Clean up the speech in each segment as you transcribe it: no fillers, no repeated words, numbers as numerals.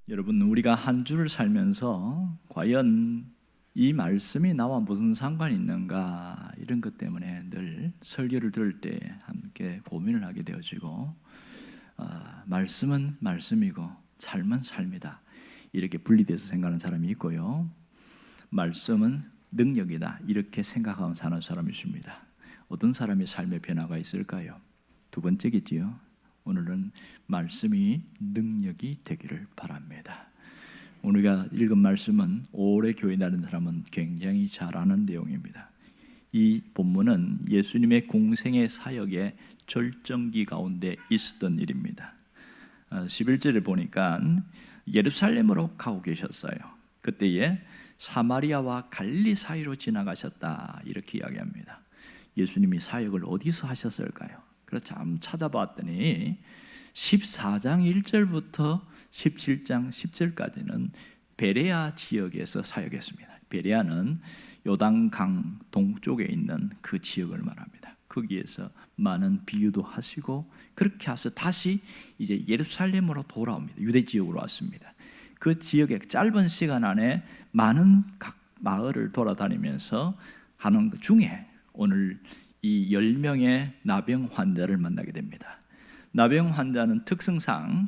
여러분, 우리가 한 주를 살면서 과연 이 말씀이 나와 무슨 상관이 있는가, 이런 것 때문에 늘 설교를 들을 때 함께 고민을 하게 되어지고, 말씀은 말씀이고 삶은 삶이다, 이렇게 분리돼서 생각하는 사람이 있고요, 말씀은 능력이다, 이렇게 생각하고 사는 사람이 있습니다. 어떤 사람의 삶의 변화가 있을까요? 두 번째겠지요. 오늘은 말씀이 능력이 되기를 바랍니다. 우리가 읽은 말씀은 오래 교회 다니는 사람은 굉장히 잘 아는 내용입니다. 이 본문은 예수님의 공생의 사역의 절정기 가운데 있었던 일입니다. 11절을 보니까 예루살렘으로 가고 계셨어요. 그때에 사마리아와 갈릴리 사이로 지나가셨다, 이렇게 이야기합니다. 예수님이 사역을 어디서 하셨을까요? 그래서 참 찾아봤더니 14장 1절부터 17장 10절까지는 베레아 지역에서 사역했습니다. 베레아는 요단강 동쪽에 있는 그 지역을 말합니다. 거기에서 많은 비유도 하시고 그렇게 해서 다시 이제 예루살렘으로 돌아옵니다. 유대 지역으로 왔습니다. 그 지역의 짧은 시간 안에 많은 각 마을을 돌아다니면서 하는 그 중에 오늘 이 10명의 나병 환자를 만나게 됩니다. 나병 환자는 특성상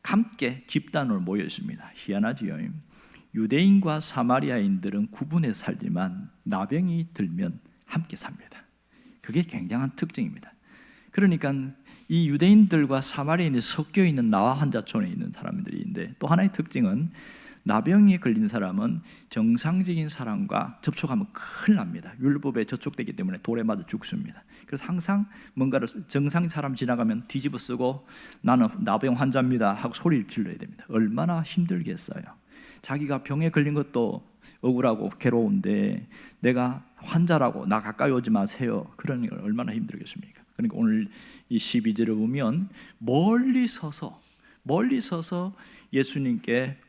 함께 집단으로 모여 있습니다. 희한하지요. 유대인과 사마리아인들은 구분해 살지만 나병이 들면 함께 삽니다. 그게 굉장한 특징입니다. 그러니까 이 유대인들과 사마리아인이 섞여 있는 나와 환자촌에 있는 사람들인데, 또 하나의 특징은 나병에 걸린 사람은 정상적인 사람과 접촉하면 큰일 납니다. 율법에 저촉되기 때문에 돌에 맞아 죽습니다. 그래서 항상 뭔가를 정상 사람 지나가면 뒤집어 쓰고 나는 나병 환자입니다 하고 소리를 질러야 됩니다. 얼마나 힘들겠어요. 자기가 병에 걸린 것도 억울하고 괴로운데 내가 환자라고 나 가까이 오지 마세요, 그러니까 얼마나 힘들겠습니까? 그러니까 오늘 이 12절을 보면 멀리 서서 예수님께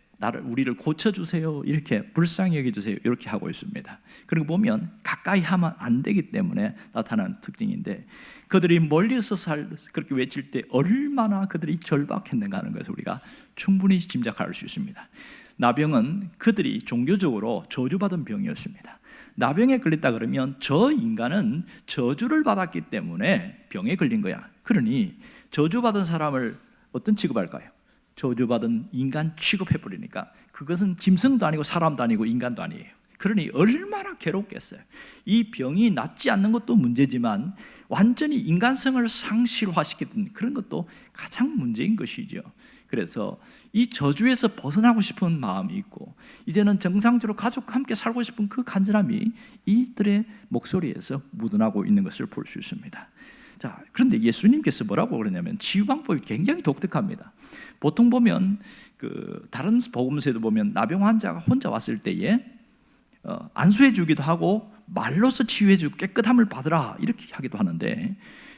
우리를 고쳐주세요, 이렇게 불쌍히 여겨주세요, 이렇게 하고 있습니다. 그리고 보면 가까이 하면 안 되기 때문에 나타나는 특징인데, 그들이 멀리서 그렇게 외칠 때 얼마나 그들이 절박했는가 하는 것을 우리가 충분히 짐작할 수 있습니다. 나병은 그들이 종교적으로 저주받은 병이었습니다. 나병에 걸렸다 그러면 저 인간은 저주를 받았기 때문에 병에 걸린 거야. 그러니 저주받은 사람을 어떤 취급할까요? 저주받은 인간 취급해버리니까 그것은 짐승도 아니고 사람도 아니고 인간도 아니에요. 그러니 얼마나 괴롭겠어요. 이 병이 낫지 않는 것도 문제지만 완전히 인간성을 상실화시켰던 그런 것도 가장 문제인 것이죠. 그래서 이 저주에서 벗어나고 싶은 마음이 있고 이제는 정상적으로 가족과 함께 살고 싶은 그 간절함이 이들의 목소리에서 묻어나고 있는 것을 볼 수 있습니다. 자, 그런데 예수님께서 뭐라고 그러냐면 치유 방법이 굉장히 독특합니다. 보통 보면 다른 복음서에도 보면 나병 환자가 혼자 왔을 때에 안수해 주기도 하고 말로서 치유해 주고 깨끗함을 받으라, 이렇게 하기도 하는데,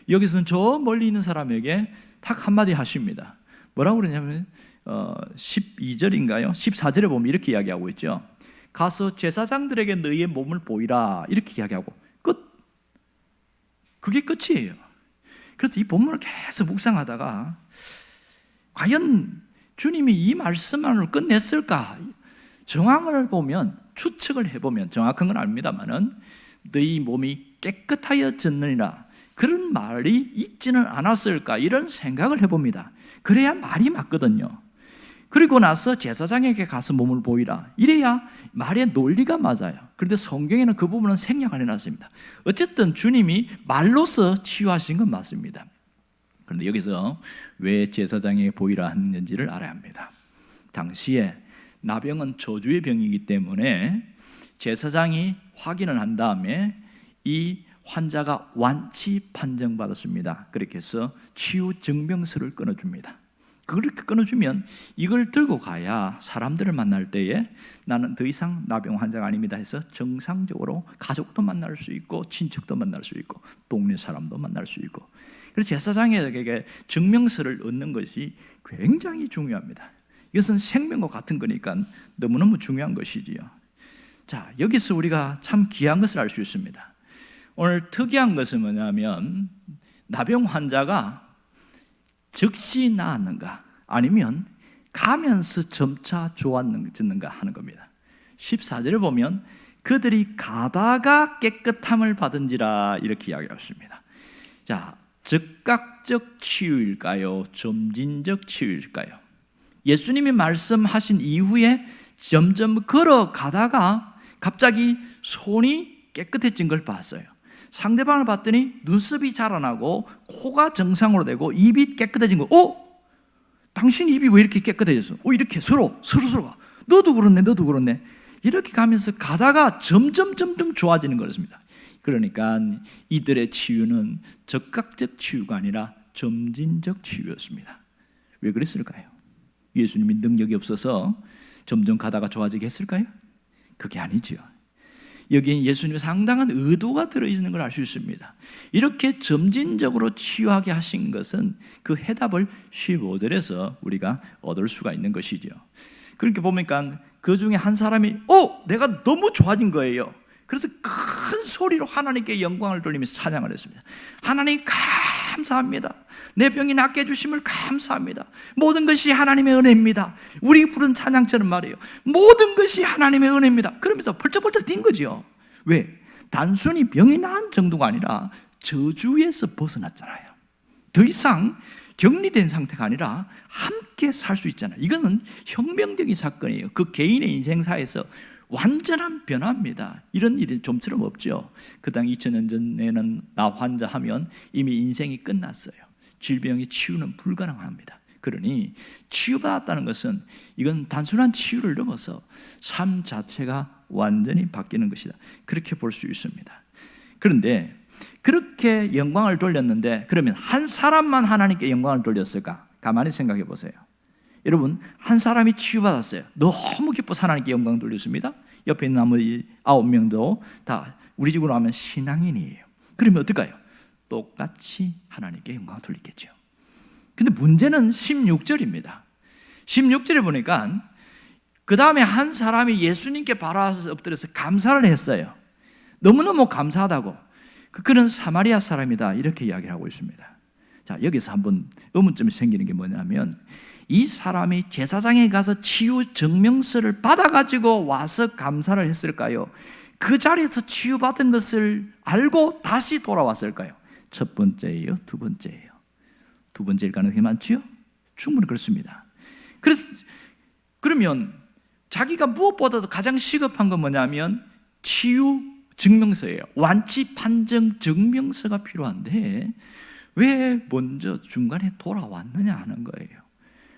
여기서는 저 멀리 있는 사람에게 딱 한마디 하십니다. 뭐라고 그러냐면 12절인가요? 14절에 보면 이렇게 이야기하고 있죠. 가서 제사장들에게 너희의 몸을 보이라, 이렇게 이야기하고 끝. 그게 끝이에요. 그래서 이 본문을 계속 묵상하다가 과연 주님이 이 말씀만으로 끝냈을까? 정황을 보면, 추측을 해보면, 정확한 건 아닙니다만은 너희 몸이 깨끗하여졌느니라, 그런 말이 있지는 않았을까, 이런 생각을 해봅니다. 그래야 말이 맞거든요. 그리고 나서 제사장에게 가서 몸을 보이라, 이래야 말의 논리가 맞아요. 그런데 성경에는 그 부분은 생략 안 해놨습니다. 어쨌든 주님이 말로서 치유하신 건 맞습니다. 그런데 여기서 왜 제사장에게 보이라 했는지를 알아야 합니다. 당시에 나병은 저주의 병이기 때문에 제사장이 확인을 한 다음에 이 환자가 완치 판정받았습니다. 그렇게 해서 치유 증명서를 끊어줍니다. 그렇게 끊어주면 이걸 들고 가야 사람들을 만날 때에 나는 더 이상 나병 환자가 아닙니다 해서 정상적으로 가족도 만날 수 있고 친척도 만날 수 있고 동네 사람도 만날 수 있고, 그래서 제사장에게 증명서를 얻는 것이 굉장히 중요합니다. 이것은 생명과 같은 거니까 너무너무 중요한 것이지요. 자, 여기서 우리가 참 귀한 것을 알 수 있습니다. 오늘 특이한 것은 뭐냐면 나병 환자가 즉시 나았는가, 아니면 가면서 점차 좋아졌는가 하는 겁니다. 14절에 보면 그들이 가다가 깨끗함을 받은지라 이렇게 이야기했습니다. 자, 즉각적 치유일까요? 점진적 치유일까요? 예수님이 말씀하신 이후에 점점 걸어가다가 갑자기 손이 깨끗해진 걸 봤어요. 상대방을 봤더니 눈썹이 자라나고 코가 정상으로 되고 입이 깨끗해진 거. 당신 입이 왜 이렇게 깨끗해졌어? 이렇게 서로 너도 그렇네. 이렇게 가면서 가다가 점점 좋아지는 거였습니다. 그러니까 이들의 치유는 즉각적 치유가 아니라 점진적 치유였습니다. 왜 그랬을까요? 예수님이 능력이 없어서 점점 가다가 좋아지게 했을까요? 그게 아니죠. 여기엔 예수님의 상당한 의도가 들어있는 걸 알 수 있습니다. 이렇게 점진적으로 치유하게 하신 것은 그 해답을 15절에서 우리가 얻을 수가 있는 것이죠. 그렇게 보니까 그 중에 한 사람이 내가 너무 좋아진 거예요. 그래서 큰 소리로 하나님께 영광을 돌리면서 찬양을 했습니다. 하나님 감사합니다. 내 병이 낫게 해주심을 감사합니다. 모든 것이 하나님의 은혜입니다. 우리 부른 찬양처럼 말이에요. 모든 것이 하나님의 은혜입니다. 그러면서 벌쩍벌쩍 뛴 거죠. 왜? 단순히 병이 나은 정도가 아니라 저주에서 벗어났잖아요. 더 이상 격리된 상태가 아니라 함께 살 수 있잖아요. 이거는 혁명적인 사건이에요. 그 개인의 인생사에서 완전한 변화입니다. 이런 일이 좀처럼 없죠. 그 당 2000년 전에는 나 환자하면 이미 인생이 끝났어요. 질병의 치유는 불가능합니다. 그러니 치유받았다는 것은 이건 단순한 치유를 넘어서 삶 자체가 완전히 바뀌는 것이다. 그렇게 볼 수 있습니다. 그런데 그렇게 영광을 돌렸는데 그러면 한 사람만 하나님께 영광을 돌렸을까? 가만히 생각해 보세요. 여러분, 한 사람이 치유받았어요. 너무 기뻐서 하나님께 영광 돌렸습니다. 옆에 있는 나머지 9명도 다 우리 집으로 하면 신앙인이에요. 그러면 어떨까요? 똑같이 하나님께 영광을 돌리겠죠. 근데 문제는 16절입니다. 16절에 보니까 그 다음에 한 사람이 예수님께 바로 엎드려서 감사를 했어요. 너무너무 감사하다고. 그는 사마리아 사람이다 이렇게 이야기를 하고 있습니다. 자, 여기서 한번 의문점이 생기는 게 뭐냐면 이 사람이 제사장에 가서 치유 증명서를 받아가지고 와서 감사를 했을까요? 그 자리에서 치유받은 것을 알고 다시 돌아왔을까요? 첫 번째예요? 두 번째예요? 두 번째일 가능성이 많지요? 충분히 그렇습니다. 그러면 자기가 무엇보다도 가장 시급한 건 뭐냐면 치유 증명서예요. 완치 판정 증명서가 필요한데 왜 먼저 중간에 돌아왔느냐 하는 거예요.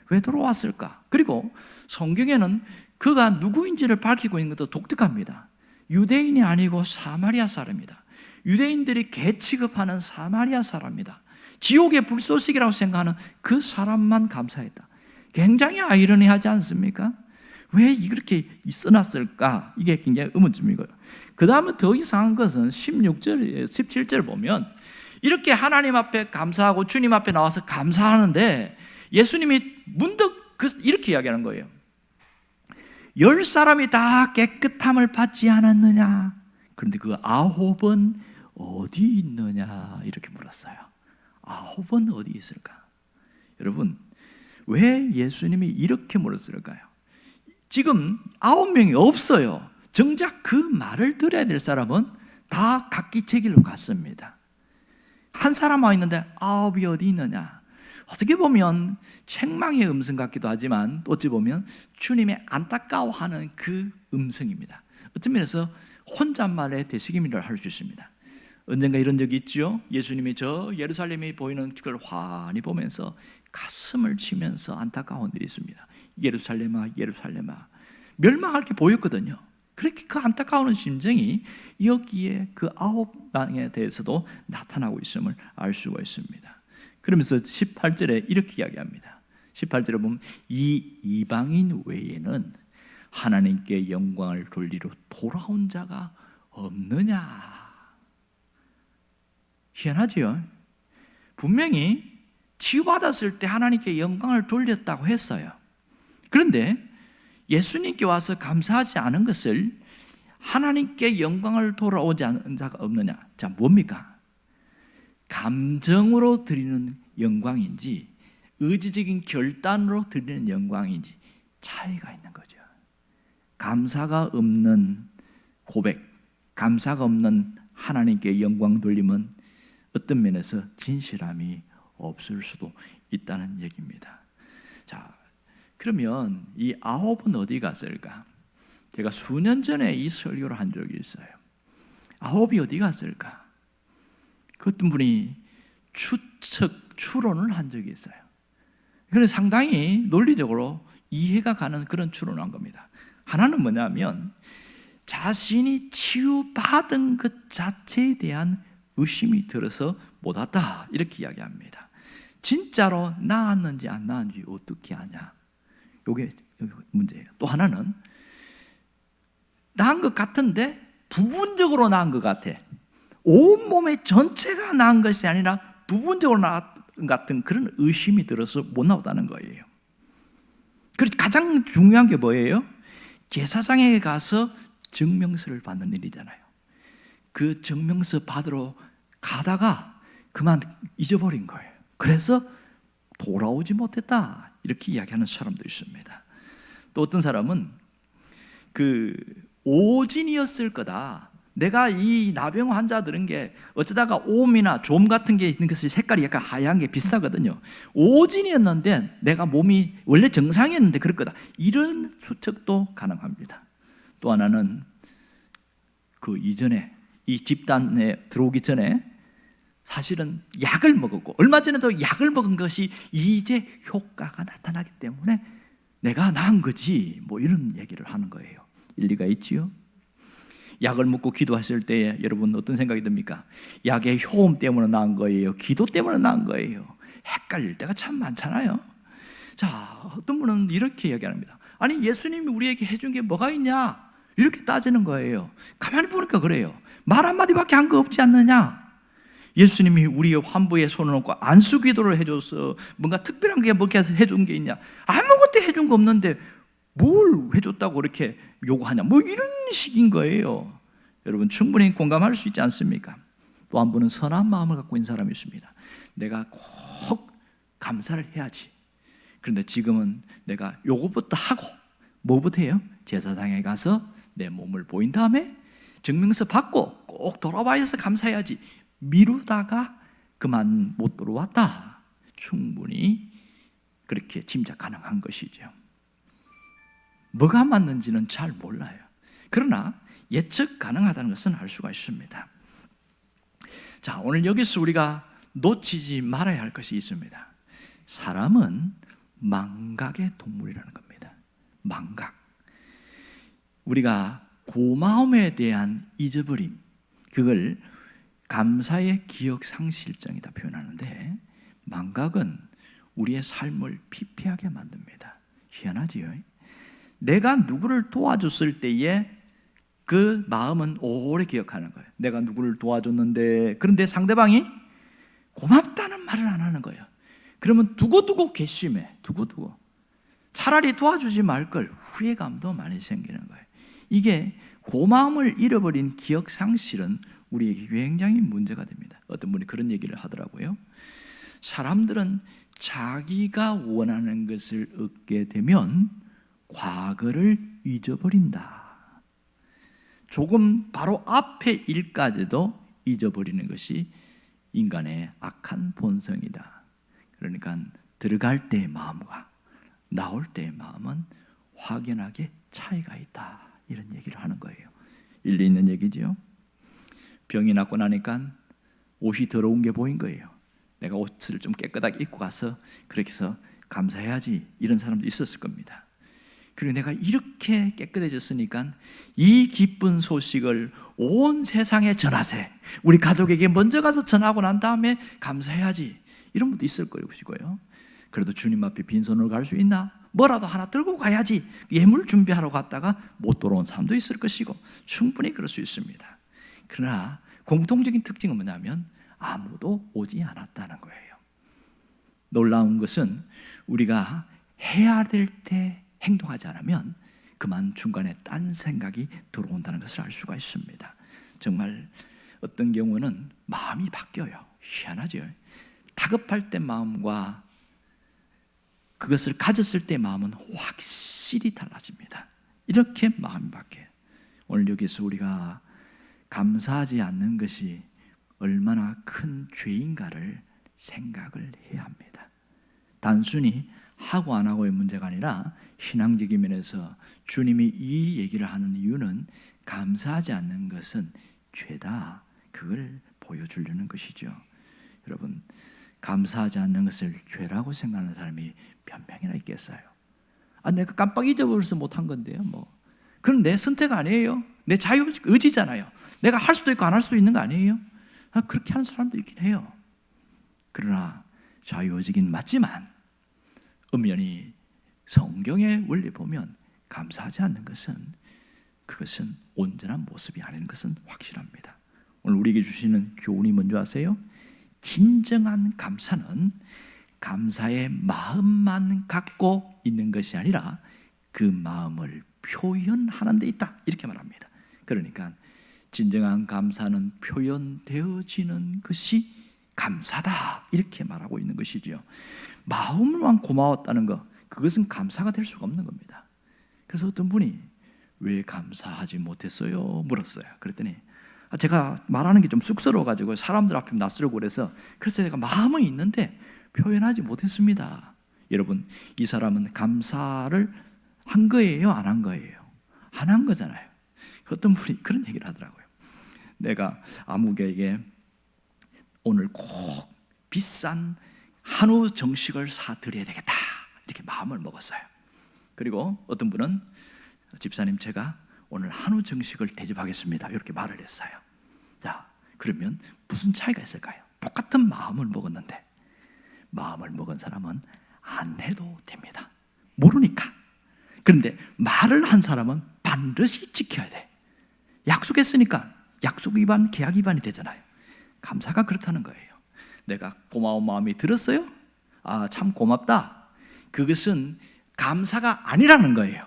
왜 돌아왔을까? 그리고 성경에는 그가 누구인지를 밝히고 있는 것도 독특합니다. 유대인이 아니고 사마리아 사람이다. 유대인들이 개 취급하는 사마리아 사람이다. 지옥의 불쏘시개라고 생각하는 그 사람만 감사했다. 굉장히 아이러니하지 않습니까? 왜 이렇게 써놨을까? 이게 굉장히 의문점이고요. 그 다음에 더 이상한 것은 16절, 17절 보면 이렇게 하나님 앞에 감사하고 주님 앞에 나와서 감사하는데 예수님이 문득 이렇게 이야기하는 거예요. 10사람이 다 깨끗함을 받지 않았느냐? 그런데 그 9은 어디 있느냐? 이렇게 물었어요. 9은 어디 있을까? 여러분, 왜 예수님이 이렇게 물었을까요? 지금 9명이 없어요. 정작 그 말을 들어야 될 사람은 다 각기 제 길로 갔습니다. 한 사람 와 있는데 9이 어디 있느냐? 어떻게 보면 책망의 음성 같기도 하지만 어찌 보면 주님의 안타까워하는 그 음성입니다. 어떤 면에서 혼잣말의 되새김이라고 할 수 있습니다. 언젠가 이런 적이 있죠. 예수님이 저 예루살렘이 보이는 그걸 환히 보면서 가슴을 치면서 안타까운 일이 있습니다. 예루살렘아 예루살렘아, 멸망할 게 보였거든요. 그렇게 그 안타까운 심정이 여기에 그 9명에 대해서도 나타나고 있음을 알 수가 있습니다. 그러면서 18절에 이렇게 이야기합니다. 18절에 보면 이 이방인 외에는 하나님께 영광을 돌리러 돌아온 자가 없느냐. 희한하지요? 분명히 치유받았을 때 하나님께 영광을 돌렸다고 했어요. 그런데 예수님께 와서 감사하지 않은 것을 하나님께 영광을 돌아오지 않은 자가 없느냐. 자, 뭡니까? 감정으로 드리는 영광인지 의지적인 결단으로 드리는 영광인지 차이가 있는 거죠. 감사가 없는 고백, 감사가 없는 하나님께 영광 돌림은 어떤 면에서 진실함이 없을 수도 있다는 얘기입니다. 자, 그러면 이 9은 어디 갔을까? 제가 수년 전에 이 설교를 한 적이 있어요. 9이 어디 갔을까? 그 어떤 분이 추론을 한 적이 있어요. 그래서 상당히 논리적으로 이해가 가는 그런 추론을 한 겁니다. 하나는 뭐냐면 자신이 치유받은 것 자체에 대한 의심이 들어서 못 왔다 이렇게 이야기합니다. 진짜로 나았는지 안 나았는지 어떻게 아냐? 이게 문제예요. 또 하나는 나은 것 같은데 부분적으로 나은 것 같아. 온몸의 전체가 나은 것이 아니라 부분적으로 나은 것 같은 그런 의심이 들어서 못 나왔다는 거예요. 그래서 가장 중요한 게 뭐예요? 제사장에게 가서 증명서를 받는 일이잖아요. 그 증명서 받으러 가다가 그만 잊어버린 거예요. 그래서 돌아오지 못했다 이렇게 이야기하는 사람도 있습니다. 또 어떤 사람은 그 오진이었을 거다. 내가 이 나병 환자 들은 게 어쩌다가 옴이나 좀 같은 게 있는 것이 색깔이 약간 하얀 게 비슷하거든요. 오진이었는데 내가 몸이 원래 정상이었는데 그럴 거다. 이런 추측도 가능합니다. 또 하나는 그 이전에 이 집단에 들어오기 전에 사실은 약을 먹었고 얼마 전에도 약을 먹은 것이 이제 효과가 나타나기 때문에 내가 나은 거지 뭐 이런 얘기를 하는 거예요. 일리가 있지요? 약을 먹고 기도하실 때 여러분 어떤 생각이 듭니까? 약의 효험 때문에 나은 거예요? 기도 때문에 나은 거예요? 헷갈릴 때가 참 많잖아요. 자, 어떤 분은 이렇게 얘기합니다. 아니 예수님이 우리에게 해준 게 뭐가 있냐? 이렇게 따지는 거예요. 가만히 보니까 그래요. 말 한마디밖에 한 거 없지 않느냐? 예수님이 우리의 환부에 손을 얹고 안수 기도를 해줘서 뭔가 특별한 게 뭐가 해준 게 있냐? 아무것도 해준 거 없는데 뭘 해줬다고 이렇게 요구하냐? 뭐 이런 식인 거예요. 여러분 충분히 공감할 수 있지 않습니까? 또 한 분은 선한 마음을 갖고 있는 사람이 있습니다. 내가 꼭 감사를 해야지. 그런데 지금은 내가 요것부터 하고 뭐부터 해요? 제사장에 가서 내 몸을 보인 다음에 증명서 받고 꼭 돌아와서 감사해야지. 미루다가 그만 못 들어왔다. 충분히 그렇게 짐작 가능한 것이죠. 뭐가 맞는지는 잘 몰라요. 그러나 예측 가능하다는 것은 알 수가 있습니다. 자, 오늘 여기서 우리가 놓치지 말아야 할 것이 있습니다. 사람은 망각의 동물이라는 겁니다. 망각. 우리가 고마움에 대한 잊어버림, 그걸 감사의 기억 상실증이다 표현하는데, 망각은 우리의 삶을 피폐하게 만듭니다. 희한하지요? 내가 누구를 도와줬을 때에 그 마음은 오래 기억하는 거예요. 내가 누구를 도와줬는데, 그런데 상대방이 고맙다는 말을 안 하는 거예요. 그러면 두고두고 괘씸해. 두고두고. 차라리 도와주지 말걸. 후회감도 많이 생기는 거예요. 이게 고마움을 잃어버린 기억 상실은 우리에게 굉장히 문제가 됩니다. 어떤 분이 그런 얘기를 하더라고요. 사람들은 자기가 원하는 것을 얻게 되면 과거를 잊어버린다. 조금 바로 앞의 일까지도 잊어버리는 것이 인간의 악한 본성이다. 그러니까 들어갈 때의 마음과 나올 때의 마음은 확연하게 차이가 있다. 이런 얘기를 하는 거예요. 일리 있는 얘기죠. 병이 낫고 나니까 옷이 더러운 게 보인 거예요. 내가 옷을 좀 깨끗하게 입고 가서 그렇게 해서 감사해야지. 이런 사람도 있었을 겁니다. 그리고 내가 이렇게 깨끗해졌으니까 이 기쁜 소식을 온 세상에 전하세. 우리 가족에게 먼저 가서 전하고 난 다음에 감사해야지. 이런 분도 있을 것이고요. 그래도 주님 앞에 빈손으로 갈 수 있나? 뭐라도 하나 들고 가야지. 예물 준비하러 갔다가 못 돌아온 사람도 있을 것이고 충분히 그럴 수 있습니다. 그러나 공통적인 특징은 뭐냐면 아무도 오지 않았다는 거예요. 놀라운 것은 우리가 해야 될 때 행동하지 않으면 그만 중간에 딴 생각이 들어온다는 것을 알 수가 있습니다. 정말 어떤 경우는 마음이 바뀌어요. 희한하죠. 다급할 때 마음과 그것을 가졌을 때 마음은 확실히 달라집니다. 이렇게 마음이 바뀌어요. 오늘 여기서 우리가 감사하지 않는 것이 얼마나 큰 죄인가를 생각을 해야 합니다. 단순히 하고 안 하고의 문제가 아니라 신앙적인 면에서 주님이 이 얘기를 하는 이유는 감사하지 않는 것은 죄다, 그걸 보여주려는 것이죠. 여러분, 감사하지 않는 것을 죄라고 생각하는 사람이 몇 명이나 있겠어요? 내가 깜빡 잊어버려서 못한 건데요. 그건 내 선택 아니에요. 내 자유 의지잖아요. 내가 할 수도 있고 안 할 수도 있는 거 아니에요? 그렇게 하는 사람도 있긴 해요. 그러나 자유 의지긴 맞지만 엄연히 성경의 원리 보면 감사하지 않는 것은, 그것은 온전한 모습이 아닌 것은 확실합니다. 오늘 우리에게 주시는 교훈이 뭔지 아세요? 진정한 감사는 감사의 마음만 갖고 있는 것이 아니라 그 마음을 표현하는 데 있다, 이렇게 말합니다. 그러니까 진정한 감사는 표현되어지는 것이 감사다, 이렇게 말하고 있는 것이죠. 마음만 고마웠다는 것, 그것은 감사가 될 수가 없는 겁니다. 그래서 어떤 분이 왜 감사하지 못했어요? 물었어요. 그랬더니 제가 말하는 게 좀 쑥스러워가지고 사람들 앞에 낯설고 그래서 제가 마음은 있는데 표현하지 못했습니다. 여러분, 이 사람은 감사를 한 거예요? 안 한 거예요? 안 한 거잖아요. 어떤 분이 그런 얘기를 하더라고요. 내가 아무개에게 오늘 꼭 비싼 한우 정식을 사드려야 되겠다, 이렇게 마음을 먹었어요. 그리고 어떤 분은 집사님, 제가 오늘 한우 정식을 대접하겠습니다, 이렇게 말을 했어요. 자, 그러면 무슨 차이가 있을까요? 똑같은 마음을 먹었는데 마음을 먹은 사람은 안 해도 됩니다. 모르니까. 그런데 말을 한 사람은 반드시 지켜야 돼. 약속했으니까 약속 위반, 계약 위반이 되잖아요. 감사가 그렇다는 거예요. 내가 고마운 마음이 들었어요? 참 고맙다. 그것은 감사가 아니라는 거예요.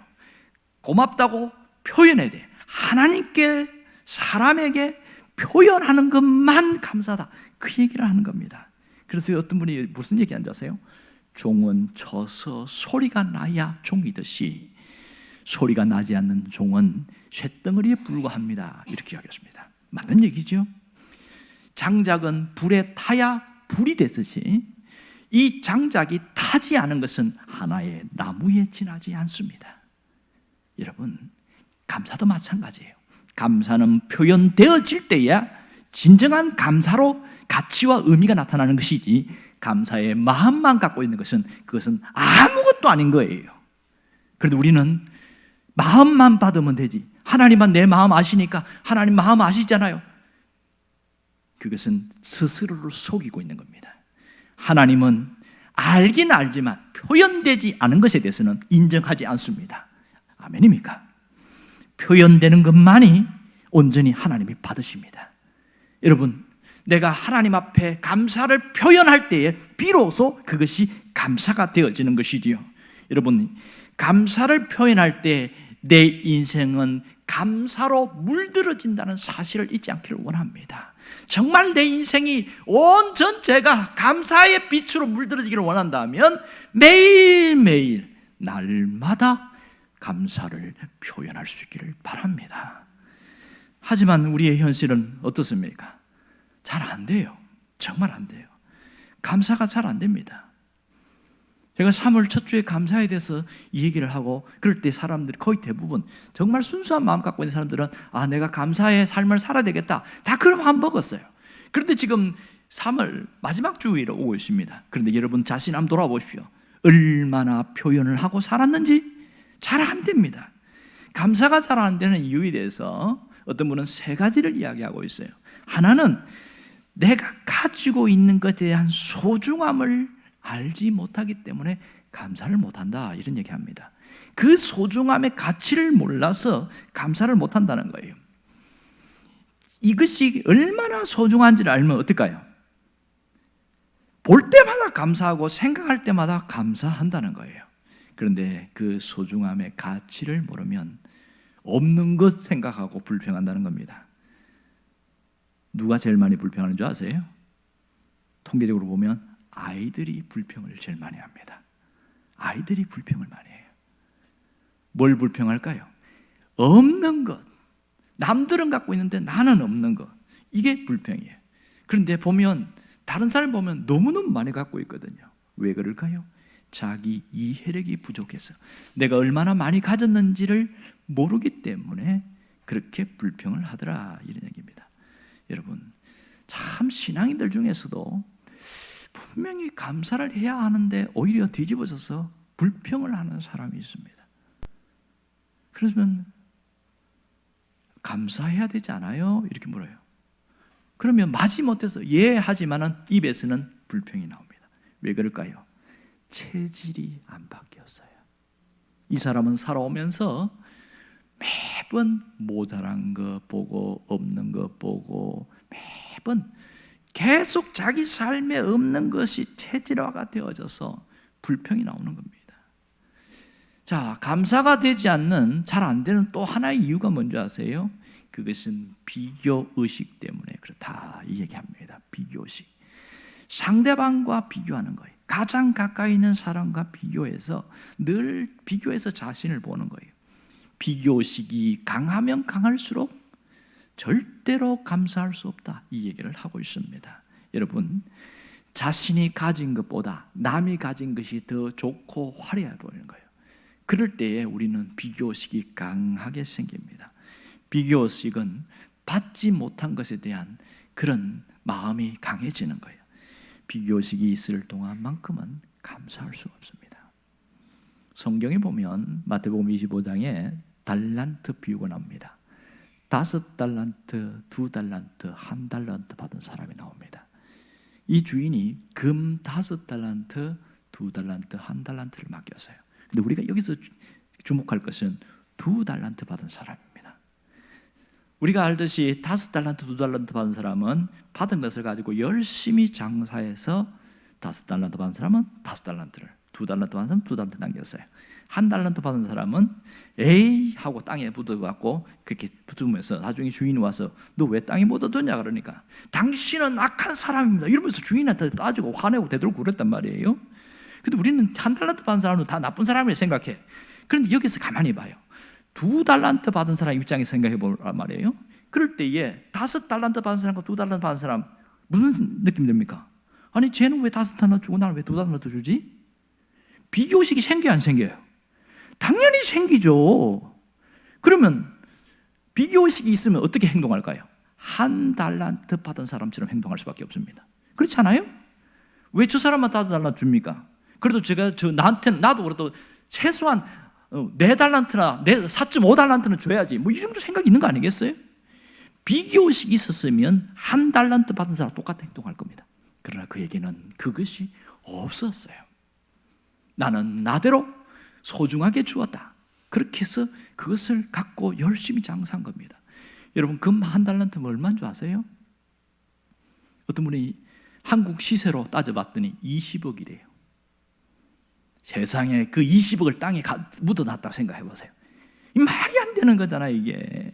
고맙다고 표현해야 돼. 하나님께, 사람에게 표현하는 것만 감사다, 그 얘기를 하는 겁니다. 그래서 어떤 분이 무슨 얘기하는지 아세요? 종은 쳐서 소리가 나야 종이듯이 소리가 나지 않는 종은 쇳덩어리에 불과합니다, 이렇게 이야기했습니다. 맞는 얘기죠. 장작은 불에 타야 불이 되듯이 이 장작이 타지 않은 것은 하나의 나무에 지나지 않습니다. 여러분, 감사도 마찬가지예요. 감사는 표현되어질 때야 진정한 감사로 가치와 의미가 나타나는 것이지, 감사의 마음만 갖고 있는 것은 그것은 아무것도 아닌 거예요. 그런데 우리는 마음만 받으면 되지, 하나님만 내 마음 아시니까 하나님 마음 아시잖아요. 그것은 스스로를 속이고 있는 겁니다. 하나님은 알긴 알지만 표현되지 않은 것에 대해서는 인정하지 않습니다. 아멘입니까? 표현되는 것만이 온전히 하나님이 받으십니다. 여러분, 내가 하나님 앞에 감사를 표현할 때에 비로소 그것이 감사가 되어지는 것이지요. 여러분, 감사를 표현할 때 내 인생은 감사로 물들어진다는 사실을 잊지 않기를 원합니다. 정말 내 인생이 온 전체가 감사의 빛으로 물들어지기를 원한다면 매일매일 날마다 감사를 표현할 수 있기를 바랍니다. 하지만 우리의 현실은 어떻습니까? 잘 안 돼요. 정말 안 돼요. 감사가 잘 안 됩니다. 제가 3월 첫 주에 감사에 대해서 이 얘기를 하고 그럴 때 사람들이 거의 대부분 정말 순수한 마음 갖고 있는 사람들은 내가 감사의 삶을 살아야 되겠다, 다 그런 마음 먹었어요. 그런데 지금 3월 마지막 주일에 오고 있습니다. 그런데 여러분 자신 한번 돌아보십시오. 얼마나 표현을 하고 살았는지 잘 안 됩니다. 감사가 잘 안 되는 이유에 대해서 어떤 분은 3가지를 이야기하고 있어요. 하나는 내가 가지고 있는 것에 대한 소중함을 알지 못하기 때문에 감사를 못한다, 이런 얘기합니다. 그 소중함의 가치를 몰라서 감사를 못한다는 거예요. 이것이 얼마나 소중한지를 알면 어떨까요? 볼 때마다 감사하고 생각할 때마다 감사한다는 거예요. 그런데 그 소중함의 가치를 모르면 없는 것 생각하고 불평한다는 겁니다. 누가 제일 많이 불평하는 줄 아세요? 통계적으로 보면 아이들이 불평을 제일 많이 합니다. 아이들이 불평을 많이 해요. 뭘 불평할까요? 없는 것. 남들은 갖고 있는데 나는 없는 것. 이게 불평이에요. 그런데 보면 다른 사람 보면 너무너무 많이 갖고 있거든요. 왜 그럴까요? 자기 이해력이 부족해서 내가 얼마나 많이 가졌는지를 모르기 때문에 그렇게 불평을 하더라, 이런 얘기입니다. 여러분, 참 신앙인들 중에서도 분명히 감사를 해야 하는데 오히려 뒤집어져서 불평을 하는 사람이 있습니다. 그러면 감사해야 되지 않아요? 이렇게 물어요. 그러면 마지못해서 예 하지만은 입에서는 불평이 나옵니다. 왜 그럴까요? 체질이 안 바뀌었어요. 이 사람은 살아오면서 매번 모자란 거 보고 없는 거 보고 매번 계속 자기 삶에 없는 것이 체질화가 되어져서 불평이 나오는 겁니다. 자, 감사가 되지 않는, 잘 안 되는 또 하나의 이유가 뭔지 아세요? 그것은 비교의식 때문에 그렇다, 이 얘기합니다. 비교의식. 상대방과 비교하는 거예요. 가장 가까이 있는 사람과 비교해서 늘 비교해서 자신을 보는 거예요. 비교의식이 강하면 강할수록 절대로 감사할 수 없다, 이 얘기를 하고 있습니다. 여러분, 자신이 가진 것보다 남이 가진 것이 더 좋고 화려해 보이는 거예요. 그럴 때에 우리는 비교의식이 강하게 생깁니다. 비교의식은 받지 못한 것에 대한 그런 마음이 강해지는 거예요. 비교의식이 있을 동안만큼은 감사할 수 없습니다. 성경에 보면 마태복음 25장에 달란트 비유가 나옵니다. 5달란트, 2달란트, 1달란트 받은 사람이 나옵니다. 이 주인이 금 5달란트, 2달란트, 1달란트를 맡겼어요. 근데 우리가 여기서 주목할 것은 2달란트 받은 사람입니다. 우리가 알듯이 5달란트, 2달란트 받은 사람은 받은 것을 가지고 열심히 장사해서 5달란트 받은 사람은 5달란트를, 2달란트 받은 사람은 2달란트 남겼어요. 1달란트 받은 사람은 에이 하고 땅에 묻어갖고 그렇게 붙으면서 나중에 주인이 와서 너 왜 땅에 묻어뒀냐 그러니까 당신은 악한 사람입니다 이러면서 주인한테 따지고 화내고 되도록 그랬단 말이에요. 근데 우리는 1달란트 받은 사람은 다 나쁜 사람이라고 생각해. 그런데 여기서 가만히 봐요. 2달란트 받은 사람 입장에서 생각해 보란 말이에요. 그럴 때에 5달란트 받은 사람과 2달란트 받은 사람 무슨 느낌 듭니까? 아니 쟤는 왜 5달란트 주고 나는 왜 2달란트 주지? 비교의식이 생겨요, 안 생겨요? 당연히 생기죠. 그러면 비교의식이 있으면 어떻게 행동할까요? 1달란트 받은 사람처럼 행동할 수밖에 없습니다. 그렇지 않아요? 왜 저 사람만 5달란트 줍니까? 그래도 나도 그래도 최소한 4달란트나 4.5달란트는 줘야지 뭐 이 정도 생각이 있는 거 아니겠어요? 비교의식이 있었으면 1달란트 받은 사람 똑같은 행동할 겁니다. 그러나 그에게는 그것이 없었어요. 나는 나대로 소중하게 주었다. 그렇게 해서 그것을 갖고 열심히 장사한 겁니다. 여러분, 금 1달란트면 얼마인 줄 아세요? 어떤 분이 한국 시세로 따져봤더니 20억이래요. 세상에 그 20억을 땅에 묻어놨다고 생각해 보세요. 말이 안 되는 거잖아요, 이게.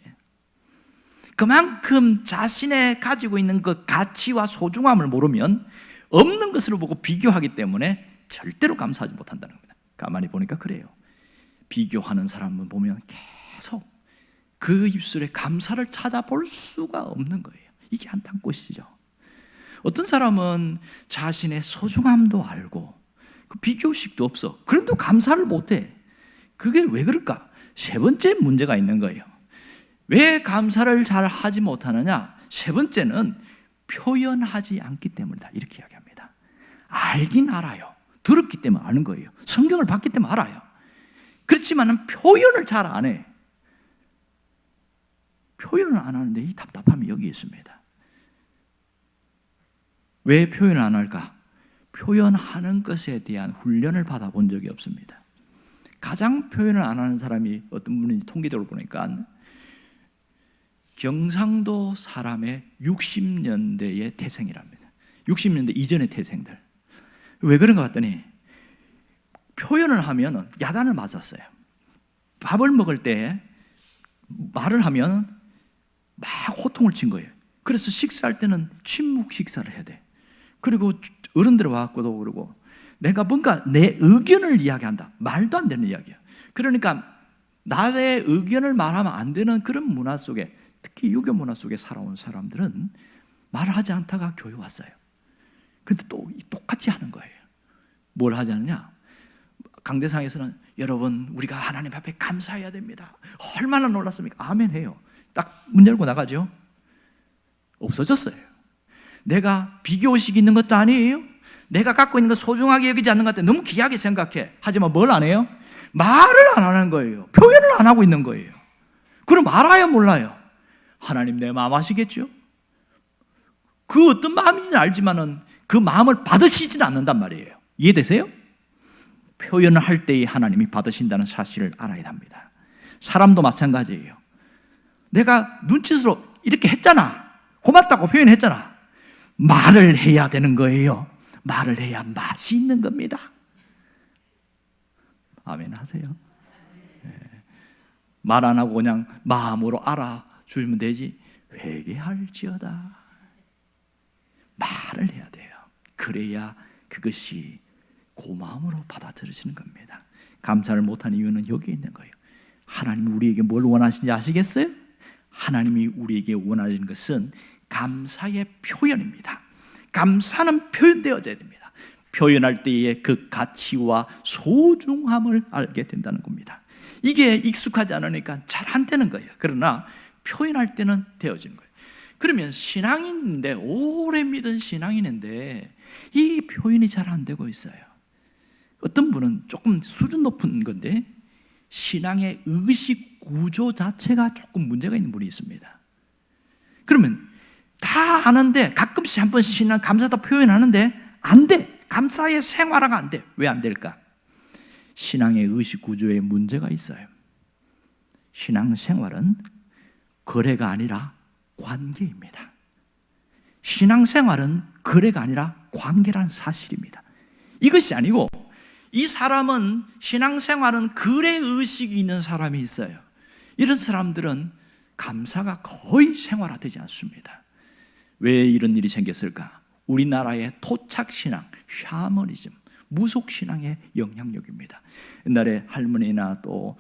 그만큼 자신의 가지고 있는 그 가치와 소중함을 모르면 없는 것으로 보고 비교하기 때문에 절대로 감사하지 못한다는 겁니다. 가만히 보니까 그래요. 비교하는 사람을 보면 계속 그 입술에 감사를 찾아볼 수가 없는 거예요. 이게 안타깝시죠. 어떤 사람은 자신의 소중함도 알고 그 비교의식도 없어. 그런데도 감사를 못해. 그게 왜 그럴까? 세 번째 문제가 있는 거예요. 왜 감사를 잘 하지 못하느냐? 세 번째는 표현하지 않기 때문이다, 이렇게 이야기합니다. 알긴 알아요. 들었기 때문에 아는 거예요. 성경을 봤기 때문에 알아요. 그렇지만 표현을 잘 안 해. 표현을 안 하는데 이 답답함이 여기 있습니다. 왜 표현을 안 할까? 표현하는 것에 대한 훈련을 받아본 적이 없습니다. 가장 표현을 안 하는 사람이 어떤 분인지 통계적으로 보니까 경상도 사람의 60년대의 태생이랍니다. 60년대 이전의 태생들. 왜 그런가 봤더니 표현을 하면 야단을 맞았어요. 밥을 먹을 때 말을 하면 막 호통을 친 거예요. 그래서 식사할 때는 침묵 식사를 해야 돼. 그리고 어른들 와갖고도 그러고 내가 뭔가 내 의견을 이야기한다. 말도 안 되는 이야기야. 그러니까 나의 의견을 말하면 안 되는 그런 문화 속에, 특히 유교 문화 속에 살아온 사람들은 말을 하지 않다가 교회 왔어요. 그런데 또 똑같이 하는 거예요. 뭘 하지 않느냐? 강대상에서는 여러분 우리가 하나님 앞에 감사해야 됩니다. 얼마나 놀랐습니까? 아멘 해요. 딱 문 열고 나가죠. 없어졌어요. 내가 비교의식이 있는 것도 아니에요. 내가 갖고 있는 거 소중하게 여기지 않는 것 같아. 너무 귀하게 생각해. 하지만 뭘 안 해요? 말을 안 하는 거예요. 표현을 안 하고 있는 거예요. 그럼 알아요, 몰라요? 하나님 내 마음 아시겠죠? 그 어떤 마음인지는 알지만은 그 마음을 받으시지는 않는단 말이에요. 이해되세요? 표현을 할 때에 하나님이 받으신다는 사실을 알아야 합니다. 사람도 마찬가지예요. 내가 눈짓으로 이렇게 했잖아. 고맙다고 표현했잖아. 말을 해야 되는 거예요. 말을 해야 맛이 있는 겁니다. 아멘 하세요. 말 안 하고 그냥 마음으로 알아주면 되지. 회개할지어다. 말을 해야 돼요. 그래야 그것이 고마움으로 받아들여지는 겁니다. 감사를 못한 이유는 여기에 있는 거예요. 하나님이 우리에게 뭘 원하시는지 아시겠어요? 하나님이 우리에게 원하는 것은 감사의 표현입니다. 감사는 표현되어져야 됩니다. 표현할 때에 그 가치와 소중함을 알게 된다는 겁니다. 이게 익숙하지 않으니까 잘 안 되는 거예요. 그러나 표현할 때는 되어지는 거예요. 그러면 신앙인인데, 오래 믿은 신앙인인데 이 표현이 잘 안 되고 있어요. 어떤 분은 조금 수준 높은 건데 신앙의 의식 구조 자체가 조금 문제가 있는 분이 있습니다. 그러면 다 아는데 가끔씩 한 번씩 신앙 감사다 표현하는데 안 돼. 감사의 생활화가 안 돼. 왜 안 될까? 신앙의 의식 구조에 문제가 있어요. 신앙 생활은 거래가 아니라 관계입니다. 신앙 생활은 거래가 아니라 관계라는 사실입니다. 이것이 아니고 이 사람은 신앙 생활은 거래 의식이 있는 사람이 있어요. 이런 사람들은 감사가 거의 생활화되지 않습니다. 왜 이런 일이 생겼을까? 우리나라의 토착신앙, 샤머니즘, 무속신앙의 영향력입니다. 옛날에 할머니나 또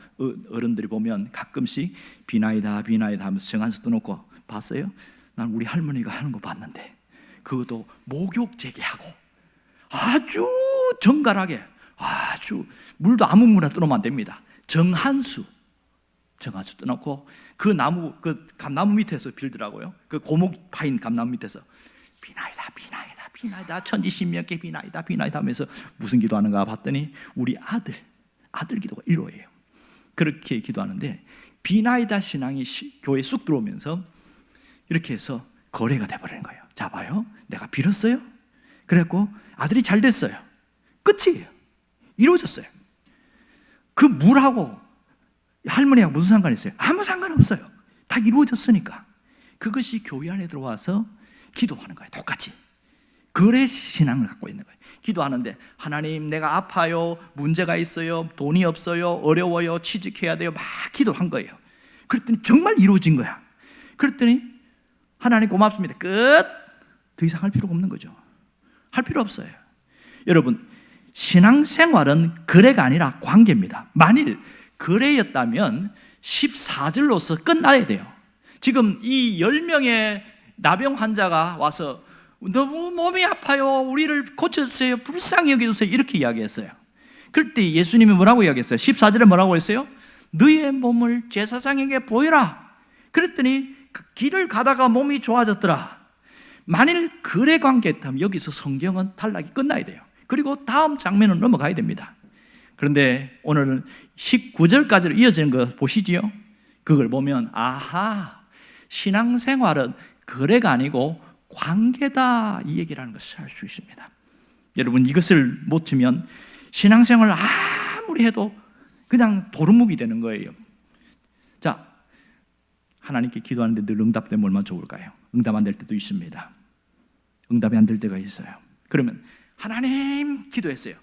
어른들이 보면 가끔씩 비나이다 비나이다 하면서 정한수 떠놓고 봤어요? 난 우리 할머니가 하는 거 봤는데 그것도 목욕 재개하고 아주 정갈하게, 아주 물도 아무 물이나 떠놓으면 안 됩니다. 정한수 떠놓고 그 나무, 그 감나무 밑에서 빌더라고요. 그 고목 파인 감나무 밑에서 비나이다 비나이다 비나이다 천지신명께 비나이다 비나이다 하면서 무슨 기도하는가 봤더니 우리 아들 기도가 일로예요. 그렇게 기도하는데 비나이다 신앙이 교회에 쑥 들어오면서 이렇게 해서 거래가 돼버리는 거예요. 자 봐요, 내가 빌었어요. 그래갖고 아들이 잘 됐어요. 끝이에요. 이루어졌어요. 그 물하고 할머니하고 무슨 상관이 있어요? 아무 상관없어요. 다 이루어졌으니까. 그것이 교회 안에 들어와서 기도하는 거예요. 똑같이 거래 신앙을 갖고 있는 거예요. 기도하는데 하나님 내가 아파요, 문제가 있어요, 돈이 없어요, 어려워요, 취직해야 돼요, 막 기도한 거예요. 그랬더니 정말 이루어진 거야. 그랬더니 하나님 고맙습니다. 끝. 더 이상 할 필요가 없는 거죠. 할 필요 없어요. 여러분, 신앙생활은 거래가 아니라 관계입니다. 만일 거래였다면 14절로서 끝나야 돼요. 지금 이 10명의 나병 환자가 와서 너무 몸이 아파요, 우리를 고쳐주세요, 불쌍히 여겨주세요, 이렇게 이야기했어요. 그럴 때 예수님이 뭐라고 이야기했어요? 14절에 뭐라고 했어요? 너의 몸을 제사장에게 보여라. 그랬더니 길을 가다가 몸이 좋아졌더라. 만일 거래 관계였다면 여기서 성경은 탈락이 끝나야 돼요. 그리고 다음 장면으로 넘어가야 됩니다. 그런데 오늘은 19절까지로 이어지는 거 보시지요? 그걸 보면 아하, 신앙생활은 거래가 아니고 관계다, 이 얘기라는 것을 알 수 있습니다. 여러분, 이것을 못 치면 신앙생활을 아무리 해도 그냥 도루묵이 되는 거예요. 자, 하나님께 기도하는데 늘 응답되면 얼마나 좋을까요? 응답 안 될 때도 있습니다. 응답이 안 될 때가 있어요. 그러면 하나님 기도했어요.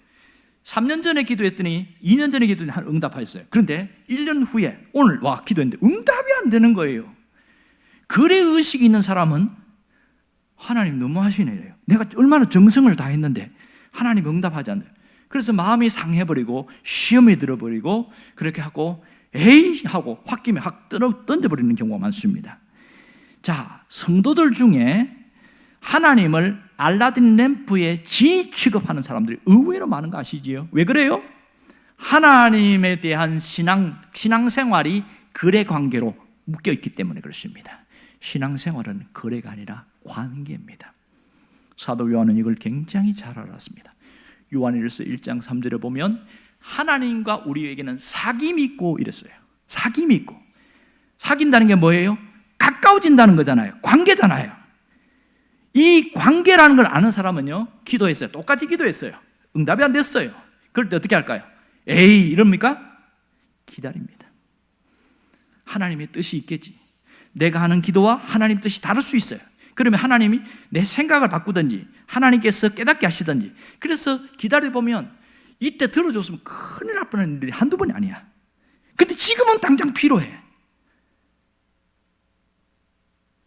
3년 전에 기도했더니 2년 전에 기도했더니 응답하셨어요. 그런데 1년 후에 오늘 와 기도했는데 응답이 안 되는 거예요. 거래 의식이 있는 사람은 하나님 너무 하시네요. 내가 얼마나 정성을 다했는데 하나님 응답하지 않아요. 그래서 마음이 상해버리고 시험이 들어버리고 그렇게 하고 에이 하고 홧김에 확 던져버리는 경우가 많습니다. 자, 성도들 중에 하나님을 알라딘 램프의 지 취급하는 사람들이 의외로 많은 거 아시지요? 왜 그래요? 하나님에 대한 신앙생활이 거래 관계로 묶여 있기 때문에 그렇습니다. 신앙생활은 거래가 아니라 관계입니다. 사도 요한은 이걸 굉장히 잘 알았습니다. 요한일서 1장 3절에 보면 하나님과 우리에게는 사귐이 있고 이랬어요. 사귐이 있고. 사귄다는 게 뭐예요? 가까워진다는 거잖아요. 관계잖아요. 이 관계라는 걸 아는 사람은요, 기도했어요. 똑같이 기도했어요. 응답이 안 됐어요. 그럴 때 어떻게 할까요? 에이 이럽니까? 기다립니다. 하나님의 뜻이 있겠지. 내가 하는 기도와 하나님 뜻이 다를 수 있어요. 그러면 하나님이 내 생각을 바꾸든지 하나님께서 깨닫게 하시든지, 그래서 기다려보면 이때 들어줬으면 큰일 날 뻔한 일이 한두 번이 아니야. 근데 지금은 당장 필요해.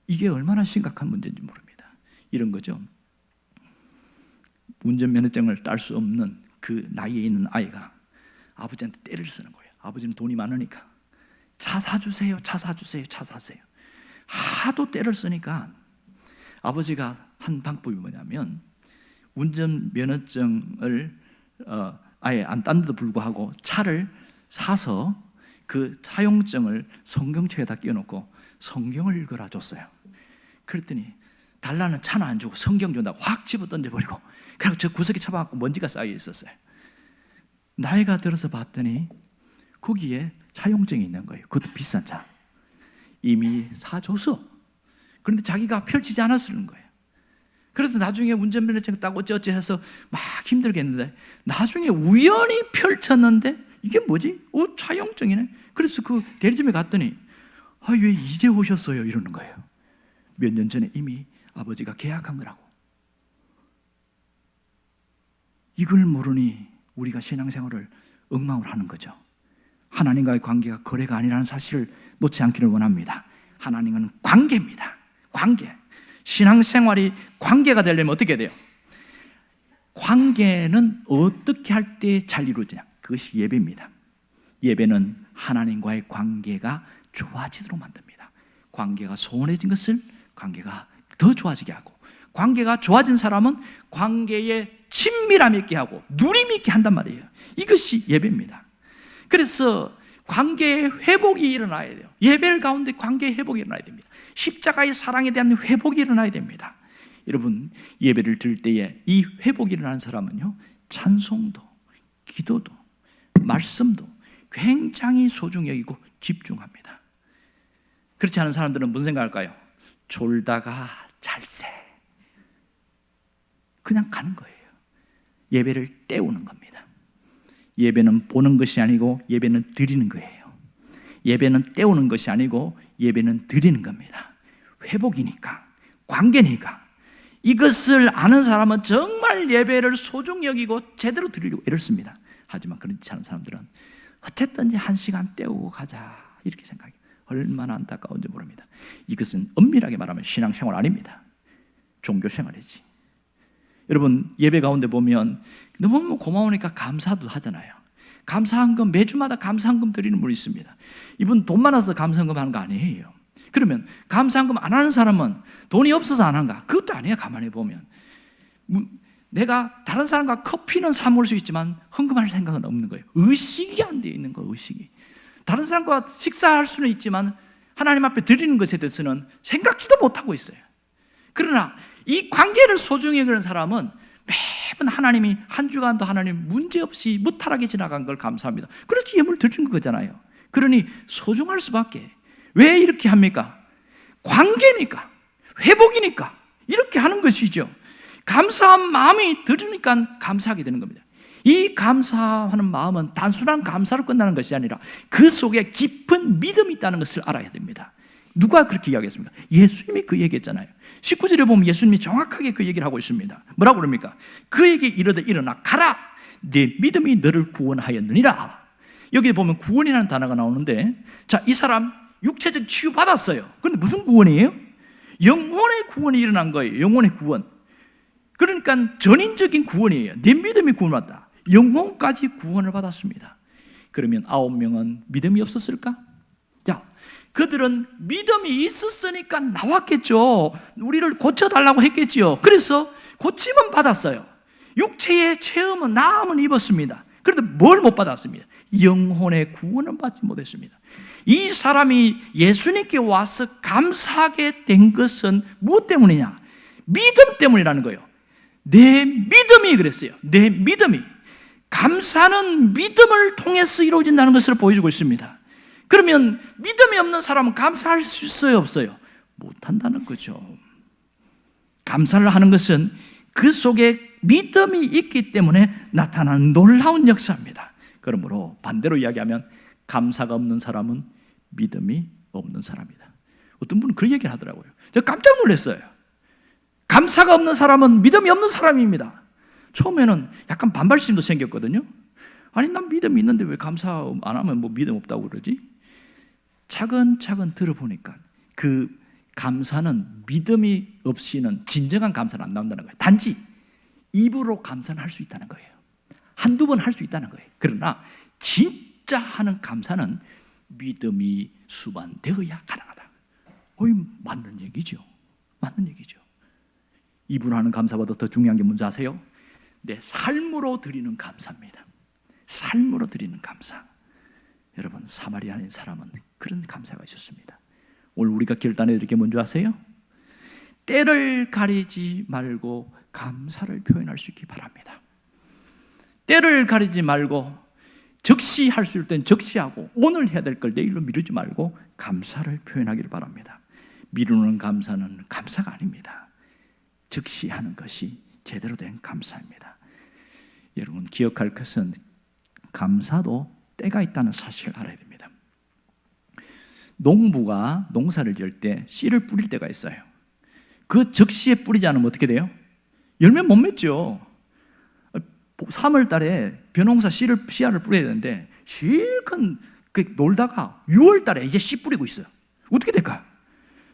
이게 얼마나 심각한 문제인지 모릅니다. 이런 거죠. 운전면허증을 딸 수 없는 그 나이에 있는 아이가 아버지한테 떼를 쓰는 거예요. 아버지는 돈이 많으니까 차 사주세요, 차 사주세요, 차 사세요. 하도 떼를 쓰니까 아버지가 한 방법이 뭐냐면 운전면허증을 아예 안 딴데도 불구하고 차를 사서 그 차용증을 성경책에다 끼워놓고 성경을 읽으라 줬어요. 그랬더니 달라는 차는 안 주고 성경 준다고 확 집어 던져버리고, 그리고 저 구석에 쳐박고 먼지가 쌓여 있었어요. 나이가 들어서 봤더니 거기에 차용증이 있는 거예요. 그것도 비싼 차. 이미 사줘서. 그런데 자기가 펼치지 않았을 거예요. 그래서 나중에 운전면허증 따고 어쩌어쩌 해서 막 힘들겠는데 나중에 우연히 펼쳤는데 이게 뭐지? 차용증이네. 그래서 그 대리점에 갔더니 왜 이제 오셨어요? 이러는 거예요. 몇 년 전에 이미 아버지가 계약한 거라고. 이걸 모르니 우리가 신앙생활을 엉망을 하는 거죠. 하나님과의 관계가 거래가 아니라는 사실을 놓지 않기를 원합니다. 하나님은 관계입니다. 관계. 신앙생활이 관계가 되려면 어떻게 돼요? 관계는 어떻게 할 때 잘 이루어지냐? 그것이 예배입니다. 예배는 하나님과의 관계가 좋아지도록 만듭니다. 관계가 소원해진 것을 관계가 더 좋아지게 하고, 관계가 좋아진 사람은 관계에 친밀함 있게 하고 누림 있게 한단 말이에요. 이것이 예배입니다. 그래서 관계의 회복이 일어나야 돼요. 예배를 가운데 관계의 회복이 일어나야 됩니다. 십자가의 사랑에 대한 회복이 일어나야 됩니다. 여러분, 예배를 드릴 때에 이 회복이 일어나는 사람은요, 찬송도, 기도도, 말씀도 굉장히 소중히 여기고 집중합니다. 그렇지 않은 사람들은 무슨 생각할까요? 졸다가 잘세. 그냥 가는 거예요. 예배를 때우는 겁니다. 예배는 보는 것이 아니고 예배는 드리는 거예요. 예배는 때우는 것이 아니고 예배는 드리는 겁니다. 회복이니까, 관계니까. 이것을 아는 사람은 정말 예배를 소중히 여기고 제대로 드리려고 애를 씁니다. 하지만 그렇지 않은 사람들은 어쨌든지 1시간 때우고 가자 이렇게 생각해요. 얼마나 안타까운지 모릅니다. 이것은 엄밀하게 말하면 신앙생활 아닙니다. 종교생활이지. 여러분, 예배 가운데 보면 너무 고마우니까 감사도 하잖아요. 감사한금, 매주마다 감사한금 드리는 분이 있습니다. 이분 돈 많아서 감사한금 하는 거 아니에요. 그러면 감사한금 안 하는 사람은 돈이 없어서 안 하는가? 그것도 아니에요. 가만히 보면 내가 다른 사람과 커피는 사 먹을 수 있지만 헌금할 생각은 없는 거예요. 의식이 안 되어 있는 거예요. 의식이. 다른 사람과 식사할 수는 있지만 하나님 앞에 드리는 것에 대해서는 생각지도 못하고 있어요. 그러나 이 관계를 소중히 여기는 사람은 매번 하나님이 한 주간도 하나님 문제없이 무탈하게 지나간 걸 감사합니다. 그래서 예물 드리는 거잖아요. 그러니 소중할 수밖에. 왜 이렇게 합니까? 관계니까, 회복이니까 이렇게 하는 것이죠. 감사한 마음이 들으니까 감사하게 되는 겁니다. 이 감사하는 마음은 단순한 감사로 끝나는 것이 아니라 그 속에 깊은 믿음이 있다는 것을 알아야 됩니다. 누가 그렇게 이야기했습니까? 예수님이 그 얘기했잖아요. 19절에 보면 예수님이 정확하게 그 얘기를 하고 있습니다. 뭐라고 그럽니까? 그에게 이르되 일어나 가라, 네 믿음이 너를 구원하였느니라. 여기 보면 구원이라는 단어가 나오는데, 자, 이 사람 육체적 치유 받았어요. 그런데 무슨 구원이에요? 영혼의 구원이 일어난 거예요. 영혼의 구원. 그러니까 전인적인 구원이에요. 내 믿음이 구원받다. 영혼까지 구원을 받았습니다. 그러면 9명은 믿음이 없었을까? 자, 그들은 믿음이 있었으니까 나왔겠죠. 우리를 고쳐달라고 했겠지요. 그래서 고침은 받았어요. 육체의 체험은 나음은 입었습니다. 그런데 뭘 못 받았습니다. 영혼의 구원은 받지 못했습니다. 이 사람이 예수님께 와서 감사하게 된 것은 무엇 때문이냐? 믿음 때문이라는 거예요. 내 믿음이 그랬어요. 내 믿음이. 감사는 믿음을 통해서 이루어진다는 것을 보여주고 있습니다. 그러면 믿음이 없는 사람은 감사할 수 있어요, 없어요? 못한다는 거죠. 감사를 하는 것은 그 속에 믿음이 있기 때문에 나타나는 놀라운 역사입니다. 그러므로 반대로 이야기하면 감사가 없는 사람은 믿음이 없는 사람이다. 어떤 분은 그 얘기를 하더라고요. 제가 깜짝 놀랐어요. 감사가 없는 사람은 믿음이 없는 사람입니다. 처음에는 약간 반발심도 생겼거든요. 아니, 난 믿음이 있는데 왜 감사 안 하면 뭐 믿음 없다고 그러지? 차근차근 들어보니까 그 감사는 믿음이 없이는 진정한 감사는 안 나온다는 거예요. 단지 입으로 감사는 할 수 있다는 거예요. 한두 번 할 수 있다는 거예요. 그러나 진짜 하는 감사는 믿음이 수반되어야 가능하다. 맞는 얘기죠. 맞는 얘기죠. 입으로 하는 감사보다 더 중요한 게 뭔지 아세요? 내 삶으로 드리는 감사입니다. 삶으로 드리는 감사. 여러분, 사마리아인 사람은 그런 감사가 있었습니다. 오늘 우리가 결단해야 될 게 뭔지 아세요? 때를 가리지 말고 감사를 표현할 수 있기 바랍니다. 때를 가리지 말고 적시 할 수 있을 땐 적시하고 오늘 해야 될 걸 내일로 미루지 말고 감사를 표현하기를 바랍니다. 미루는 감사는 감사가 아닙니다. 적시하는 것이 제대로 된 감사입니다. 여러분, 기억할 것은 감사도 때가 있다는 사실을 알아야 됩니다. 농부가 농사를 지을 때 씨를 뿌릴 때가 있어요. 그 적시에 뿌리지 않으면 어떻게 돼요? 열매 못 맺죠. 3월 달에 벼농사 씨알을 뿌려야 되는데 실컷 놀다가 6월 달에 이제 씨 뿌리고 있어요. 어떻게 될까요?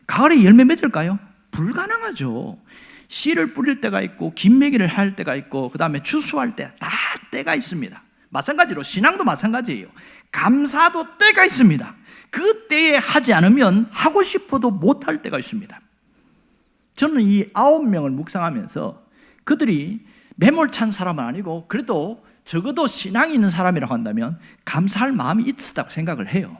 가을에 열매 맺을까요? 불가능하죠. 씨를 뿌릴 때가 있고 김매기를 할 때가 있고 그 다음에 추수할 때 다 때가 있습니다. 마찬가지로 신앙도 마찬가지예요. 감사도 때가 있습니다. 그 때에 하지 않으면 하고 싶어도 못할 때가 있습니다. 저는 이 9명을 묵상하면서 그들이 매몰찬 사람은 아니고 그래도 적어도 신앙이 있는 사람이라고 한다면 감사할 마음이 있었다고 생각을 해요.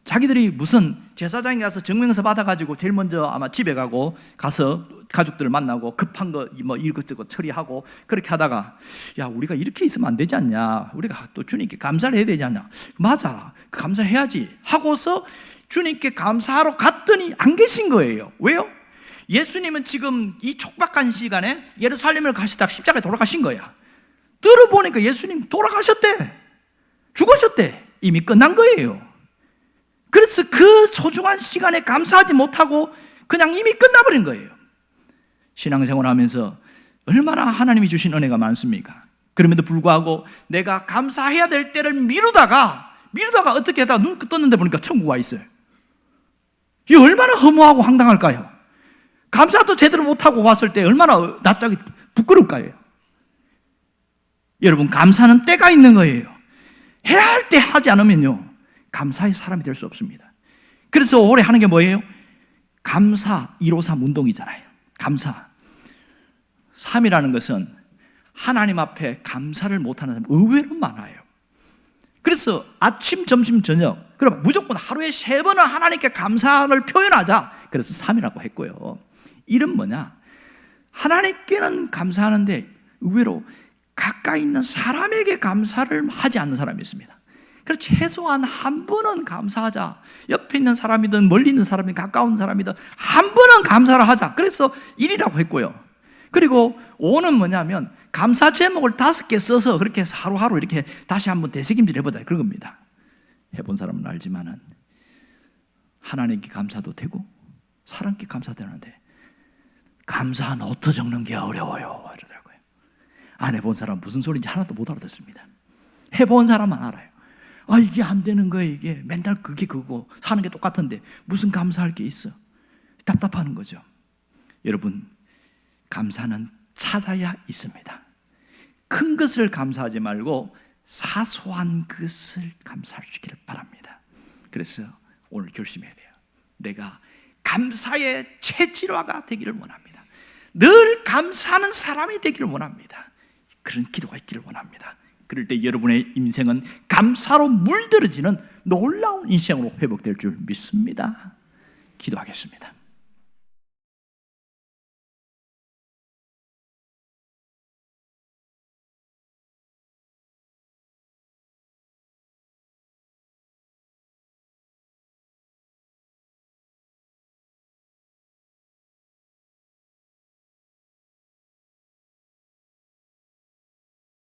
자기들이 무슨 제사장에 가서 증명서 받아가지고 제일 먼저 아마 집에 가서 가족들을 만나고 급한 거 뭐 이것저것 처리하고 그렇게 하다가 야, 우리가 이렇게 있으면 안 되지 않냐, 우리가 또 주님께 감사를 해야 되지 않냐, 맞아, 감사해야지 하고서 주님께 감사하러 갔더니 안 계신 거예요. 왜요? 예수님은 지금 이 촉박한 시간에 예루살렘을 가시다가 십자가에 돌아가신 거야. 들어보니까 예수님 돌아가셨대. 죽으셨대. 이미 끝난 거예요. 그래서 그 소중한 시간에 감사하지 못하고 그냥 이미 끝나버린 거예요. 신앙생활 하면서 얼마나 하나님이 주신 은혜가 많습니까? 그럼에도 불구하고 내가 감사해야 될 때를 미루다가 어떻게 하다가 눈 떴는데 보니까 천국 와 있어요. 이게 얼마나 허무하고 황당할까요? 감사도 제대로 못하고 왔을 때 얼마나 낯짝이 부끄러울까요? 여러분, 감사는 때가 있는 거예요. 해야 할 때 하지 않으면요, 감사의 사람이 될 수 없습니다. 그래서 올해 하는 게 뭐예요? 감사 153 운동이잖아요. 감사 3이라는 것은 하나님 앞에 감사를 못하는 사람이 의외로 많아요. 그래서 아침, 점심, 저녁, 그럼 무조건 하루에 3번은 하나님께 감사를 표현하자. 그래서 3이라고 했고요. 이는 뭐냐? 하나님께는 감사하는데 의외로 가까이 있는 사람에게 감사를 하지 않는 사람이 있습니다. 그래서 최소한 한 번은 감사하자. 옆에 있는 사람이든 멀리 있는 사람이든 가까운 사람이든 한 번은 감사를 하자. 그래서 1이라고 했고요. 그리고 5는 뭐냐면 감사 제목을 5개 써서 그렇게 해서 하루하루 이렇게 다시 한번 되새김질 해보자, 그런 겁니다. 해본 사람은 알지만은 하나님께 감사도 되고 사람께 감사되는데 감사 노트 적는 게 어려워요 이러더라고요. 안 해본 사람 무슨 소리인지 하나도 못 알아듣습니다. 해본 사람만 알아요. 아, 이게 안 되는 거예요. 이게 맨날 그게 그거 사는 게 똑같은데 무슨 감사할 게 있어. 답답하는 거죠. 여러분, 감사는 찾아야 있습니다. 큰 것을 감사하지 말고 사소한 것을 감사할 수 있기를 바랍니다. 그래서 오늘 결심해야 돼요. 내가 감사의 체질화가 되기를 원합니다. 늘 감사하는 사람이 되기를 원합니다. 그런 기도가 있기를 원합니다. 그럴 때 여러분의 인생은 감사로 물들어지는 놀라운 인생으로 회복될 줄 믿습니다. 기도하겠습니다.